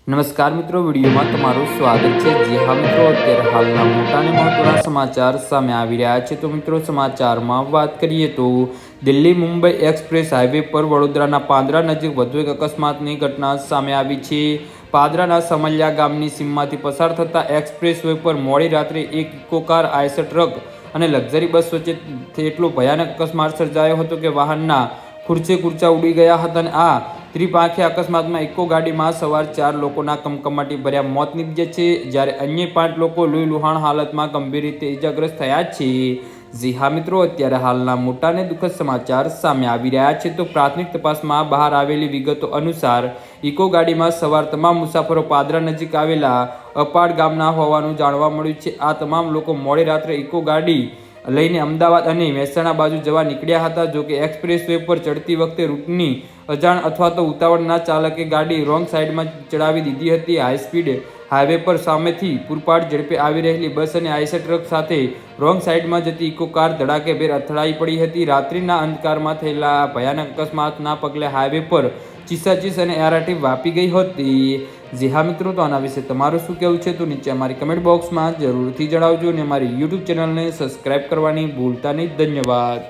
નમસ્કાર મિત્રો, વિડીયોમાં તમારું સ્વાગત છે। જી હા મિત્રો, અત્યારે હાલના મોટા અને મહત્વના સમાચાર સામે આવી રહ્યા છે। તો મિત્રો, સમાચારમાં વાત કરીએ તો દિલ્હી મુંબઈ એક્સપ્રેસ હાઈવે પર વડોદરાના પાદરા નજીક વધુ એક અકસ્માતની ઘટના સામે આવી છે। પાદરાના સમલિયા ગામની સીમમાંથી પસાર થતા એક્સપ્રેસ વે પર મોડી રાત્રે એક ઇકો કાર, આઈસર ટ્રક અને લક્ઝરી બસ વચ્ચે એટલો ભયાનક અકસ્માત સર્જાયો હતો કે વાહનના ખુરચે ખુરચા ઉડી ગયા હતા અને આ ત્રિપાંખીય અકસ્માતમાં ઇકો ગાડીમાં સવાર 4 લોકોના કમકમાટી ભર્યા મોત નીપજ્યા છે, જ્યારે અન્ય 5 લોકો લોહીલુહાણ હાલતમાં ગંભીર રીતે ઇજાગ્રસ્ત થયા છે। જી હા મિત્રો, અત્યારે હાલના મોટા અને દુઃખદ સમાચાર સામે આવી રહ્યા છે। તો પ્રાથમિક તપાસમાં બહાર આવેલી વિગતો અનુસાર ઇકો ગાડીમાં સવાર તમામ મુસાફરો પાદરા નજીક આવેલા અપાડ ગામના હોવાનું જાણવા મળ્યું છે। આ તમામ લોકો મોડી રાત્રે ઇકો ગાડી લઈને અમદાવાદ અને મહેસાણા બાજુ જવા નીકળ્યા હતા। જોકે એક્સપ્રેસ વે પર ચડતી વખતે રૂટની અજાણ અથવા તો ઉતાવળના ચાલકે ગાડી રોંગ સાઈડમાં ચડાવી દીધી હતી। હાઈ સ્પીડ હાઈવે પર સામેથી પૂરપાટ ઝડપે આવી રહેલી બસ અને આઈસર ટ્રક સાથે રોંગ સાઈડમાં જતી ઇકો કાર ધડાકેભેર અથડાઈ પડી હતી। રાત્રિના અંધકારમાં થયેલા ભયાનક અકસ્માતના પગલે હાઈવે પર ચીસાચીસ અને આરાટી વ્યાપી ગઈ હતી। જી હા મિત્રો, તો આના વિશે તમારું શું કહેવું છે તો નીચે અમારી કમેન્ટ બોક્સમાં જરૂરથી જણાવજો અને અમારી યુટ્યુબ ચેનલને સબસ્ક્રાઈબ કરવાની ભૂલતા નહીં। ધન્યવાદ।